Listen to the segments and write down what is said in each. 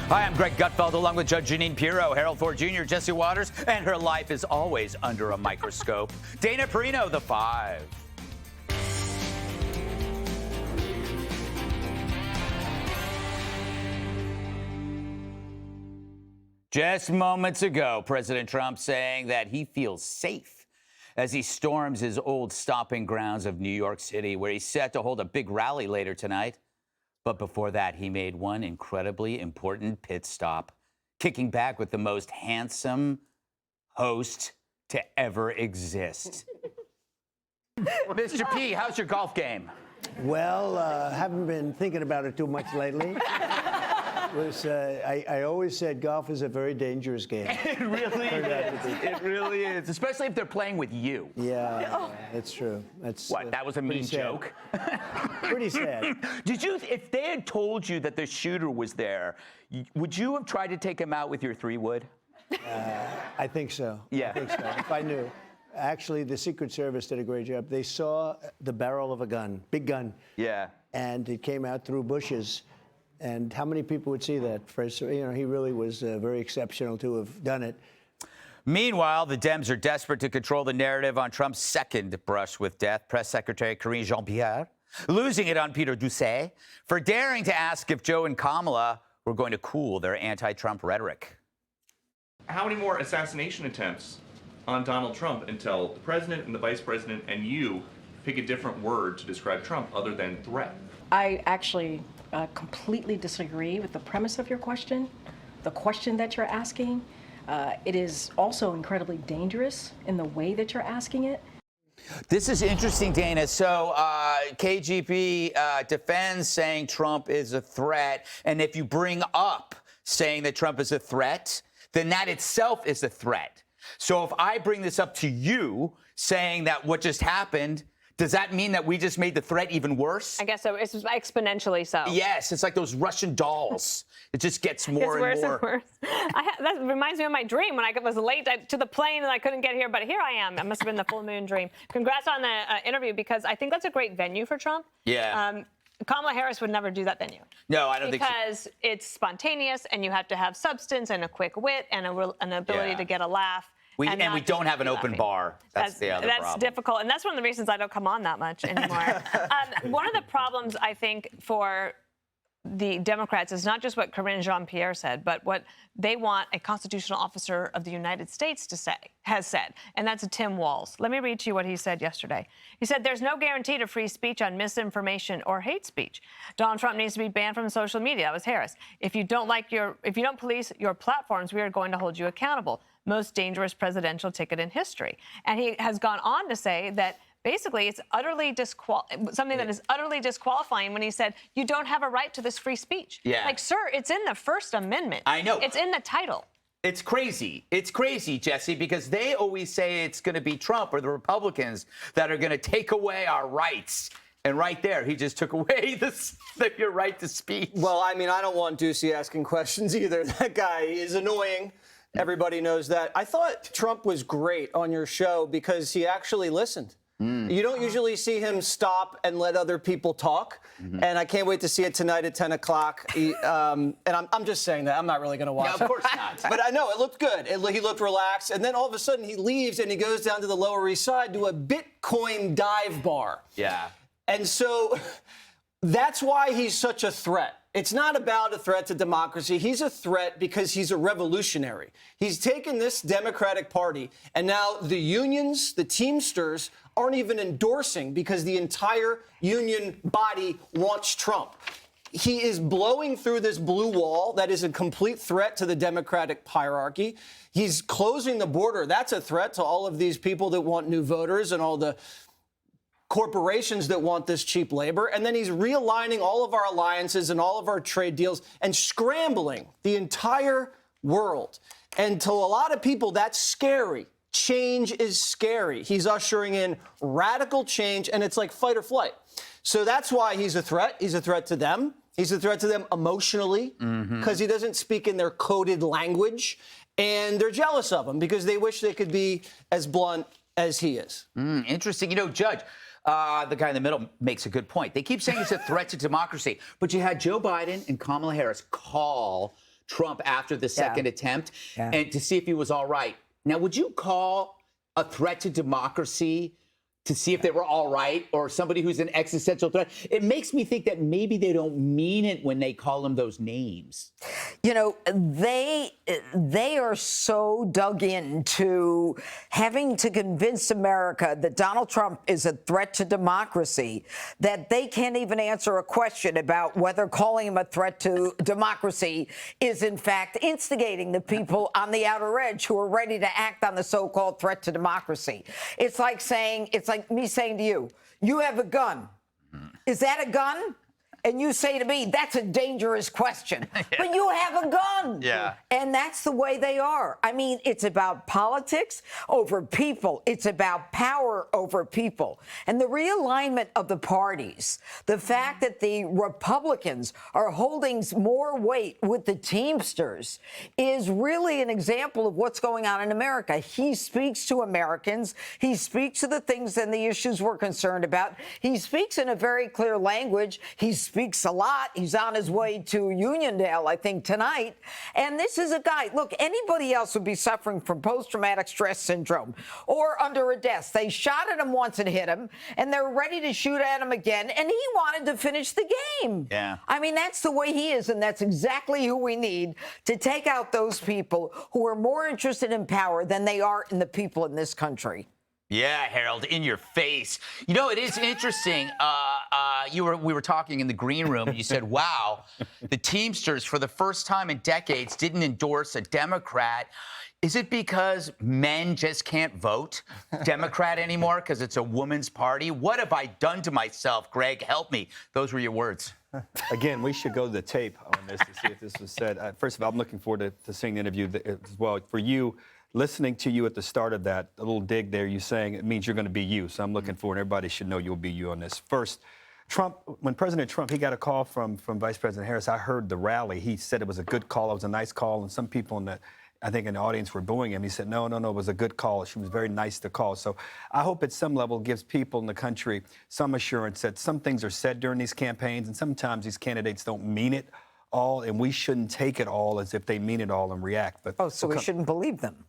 Hi, I'm Greg Gutfeld, along with Judge Jeanine Pirro, Harold Ford Jr., Jesse Waters, and her life is always under a microscope. Dana Perino, the 5. Just moments ago, President Trump saying that he feels safe as he storms his old stomping grounds of New York City, where he's set to hold a big rally later tonight. But before that, he made one incredibly important pit stop, kicking back with the most handsome host to ever exist. Mr. P, how's your golf game? Well, haven't been thinking about it too much lately. I always said golf is a very dangerous game. It really is. It really is, especially if they're playing with you. Yeah, that's true. That's what? That was a mean joke. Pretty sad. Did you? If they had told you that the shooter was there, would you have tried to take him out with your 3-wood? I think so. Yeah. I think so. If I knew. Actually, the Secret Service did a great job. They saw the barrel of a gun, big gun. Yeah. And it came out through bushes. And how many people would see that? First, you know, he really was very exceptional to have done it. Meanwhile, the Dems are desperate to control the narrative on Trump's second brush with death. Press Secretary Karine Jean-Pierre losing it on Peter Doocy for daring to ask if Joe and Kamala were going to cool their anti-Trump rhetoric. How many more assassination attempts on Donald Trump until the president and the vice president and you pick a different word to describe Trump other than threat? I actually completely disagree with the premise of your question, the question that you're asking. It is also incredibly dangerous in the way that you're asking it. This is interesting, Dana. So KGB defends saying Trump is a threat. And if you bring up saying that Trump is a threat, then that itself is a threat. So if I bring this up to you saying that what just happened, does that mean that we just made the threat even worse? I guess so. It's exponentially so. Yes, it's like those Russian dolls. It just gets more and more. And worse. That reminds me of my dream when I was late to the plane and I couldn't get here, but here I am. It must have been the full moon dream. Congrats on the interview, because I think that's a great venue for Trump. Yeah. Kamala Harris would never do that venue. No, I don't think so. Because it's spontaneous and you have to have substance and a quick wit and an ability to get a laugh. And we don't have an open bar. That's the other problem. That's difficult. And that's one of the reasons I don't come on that much anymore. One of the problems, I think, for the Democrats is not just what Karine Jean-Pierre said, but what they want a constitutional officer of the United States has said, and that's Tim Walz. Let me read to you what he said yesterday. He said, "There's no guarantee to free speech on misinformation or hate speech. Donald Trump needs to be banned from social media." That was Harris. If you don't police your platforms, we are going to hold you accountable. Most dangerous presidential ticket in history. And he has gone on to say that basically it's utterly something that is utterly disqualifying when he said, you don't have a right to this free speech. Yeah. Like, sir, it's in the First Amendment. I know. It's in the title. It's crazy. It's crazy, Jesse, because they always say it's going to be Trump or the Republicans that are going to take away our rights. And right there, he just took away your right to speech. Well, I mean, I don't want Doocy asking questions either. That guy is annoying. Everybody knows that. I thought Trump was great on your show because he actually listened. You don't usually see him stop and let other people talk. And I can't wait to see it tonight at 10 o'clock. And I'm just saying that. I'm not really going to watch it. No, of course not. But I know, it looked good. He looked relaxed. And then all of a sudden he leaves and he goes down to the Lower East Side to a Bitcoin dive bar. Yeah. And so that's why he's such a threat. It's not about a threat to democracy. He's a threat because he's a revolutionary. He's taken this Democratic Party, and now the unions, the Teamsters, aren't even endorsing because the entire union body wants Trump. He is blowing through this blue wall that is a complete threat to the Democratic hierarchy. He's closing the border. That's a threat to all of these people that want new voters and all the corporations that want this cheap labor. And then he's realigning all of our alliances and all of our trade deals and scrambling the entire world. And to a lot of people, that's scary. Change is scary. He's ushering in radical change, and it's like fight or flight. So that's why he's a threat. He's a threat to them. He's a threat to them emotionally because he doesn't speak in their coded language. And they're jealous of him because they wish they could be as blunt as he is. Interesting. You know, Judge, the guy in the middle makes a good point. They keep saying it's a threat to democracy, but you had Joe Biden and Kamala Harris call Trump after the second attempt and to see if he was all right. Now, would you call a threat to democracy to see if they were all right, or somebody who's an existential threat? It makes me think that maybe they don't mean it when they call them those names. You know, they are so dug into having to convince America that Donald Trump is a threat to democracy that they can't even answer a question about whether calling him a threat to democracy is in fact instigating the people on the outer edge who are ready to act on the so-called threat to democracy. It's like me saying to you, you have a gun. Is that a gun? And you say to me, that's a dangerous question. But you have a gun. Yeah. And that's the way they are. I mean, it's about politics over people. It's about power over people. And the realignment of the parties, the fact that the Republicans are holding more weight with the Teamsters is really an example of what's going on in America. He speaks to Americans. He speaks to the things and the issues we're concerned about. He speaks in a very clear language. He speaks a lot. He's on his way to Uniondale, I think, tonight. And this is a guy, look, anybody else would be suffering from post-traumatic stress syndrome or under a desk. They shot at him once and hit him, and they're ready to shoot at him again, and he wanted to finish the game. Yeah. I mean, that's the way he is, and that's exactly who we need to take out those people who are more interested in power than they are in the people in this country. Yeah, Harold, in your face. You know, it is interesting. We were talking in the green room. You said, wow, the Teamsters, for the first time in decades, didn't endorse a Democrat. Is it because men just can't vote Democrat anymore because it's a woman's party? What have I done to myself, Greg? Help me. Those were your words. Again, we should go to the tape on this to see if this was said. First of all, I'm looking forward to seeing the interview as well. For you, listening to you at the start of that, a little dig there, you saying it means you're going to be you. So I'm looking forward. Everybody should know you'll be you on this. First, when President Trump, he got a call from Vice President Harris. I heard the rally. He said it was a good call. It was a nice call. And some people I think in the audience were booing him. He said, no, it was a good call. She was very nice to call. So I hope at some level gives people in the country some assurance that some things are said during these campaigns. And sometimes these candidates don't mean it all. And we shouldn't take it all as if they mean it all and react. But So we shouldn't believe them.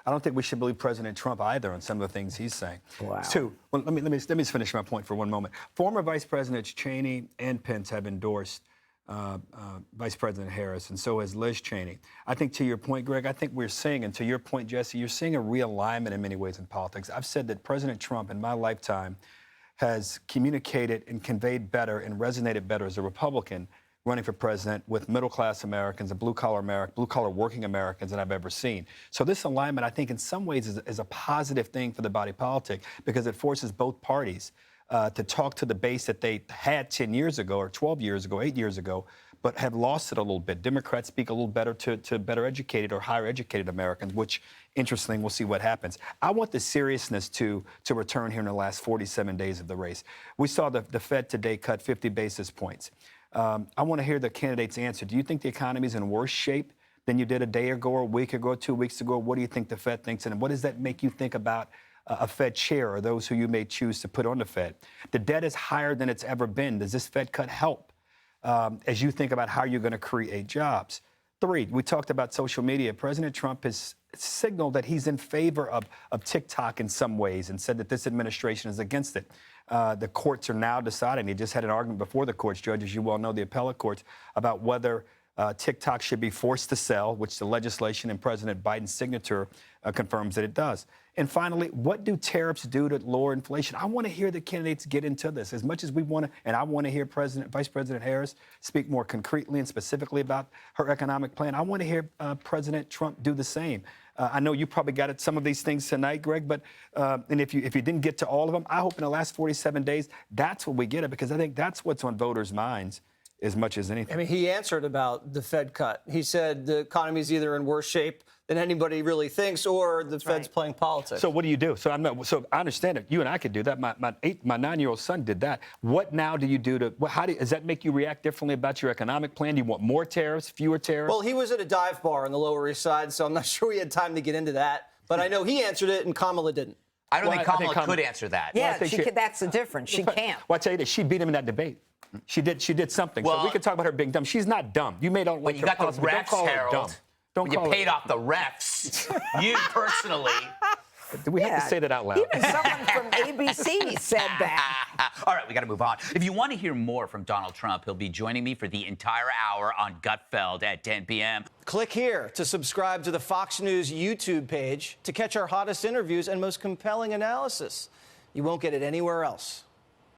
I don't think we should believe President Trump either on some of the things he's saying. Wow. Two, well, let me finish my point for one moment. Former Vice Presidents Cheney and Pence have endorsed Vice President Harris, and so has Liz Cheney. I think to your point, Greg, I think we're seeing, and to your point, Jesse, you're seeing a realignment in many ways in politics. I've said that President Trump in my lifetime has communicated and conveyed better and resonated better as a Republican running for president with middle-class Americans and blue-collar working Americans than I've ever seen. So this alignment, I think, in some ways is a positive thing for the body politic because it forces both parties to talk to the base that they had 10 years ago or 12 years ago, 8 years ago, but have lost it a little bit. Democrats speak a little better to better educated or higher educated Americans, which, interesting, we'll see what happens. I want the seriousness to return here in the last 47 days of the race. We saw the Fed today cut 50 basis points. I want to hear the candidates answer. Do you think the economy is in worse shape than you did a day ago or a week ago, 2 weeks ago? What do you think the Fed thinks? And what does that make you think about a Fed chair or those who you may choose to put on the Fed? The debt is higher than it's ever been. Does this Fed cut help as you think about how you're going to create jobs? Three, we talked about social media. President Trump has signaled that he's in favor of TikTok in some ways and said that this administration is against it. The courts are now deciding. They just had an argument before the courts, Judge, as you well know, the appellate courts, about whether TikTok should be forced to sell, which the legislation and President Biden's signature confirms that it does. And finally, what do tariffs do to lower inflation? I want to hear the candidates get into this as much as we want to, and I want to hear Vice President Harris speak more concretely and specifically about her economic plan. I want to hear President Trump do the same. I know you probably got at some of these things tonight, Greg, but and if you didn't get to all of them, I hope in the last 47 days, that's what we get at, because I think that's what's on voters' minds as much as anything. I mean, he answered about the Fed cut. He said the economy is either in worse shape than anybody really thinks, or the Fed's playing politics. So what do you do? So I understand it. You and I could do that. My 9-year-old son did that. What now do you do to? Does that make you react differently about your economic plan? Do you want more tariffs, fewer tariffs? Well, he was at a dive bar on the Lower East Side, so I'm not sure we had time to get into that. But I know he answered it, and Kamala didn't. I don't think Kamala could answer that. Yeah, that's the difference. She can't. Well, I tell you this, she beat him in that debate. She did something. So Well, we could talk about her being dumb. She's not dumb. You may don't When like you her got those policy, but don't refs, call her Harold, dumb. Don't when you call paid her. off the refs, you personally. Do we have to say that out loud? Even someone from ABC said that. All right, we got to move on. If you want to hear more from Donald Trump, he'll be joining me for the entire hour on Gutfeld at 10 p.m. Click here to subscribe to the Fox News YouTube page to catch our hottest interviews and most compelling analysis. You won't get it anywhere else.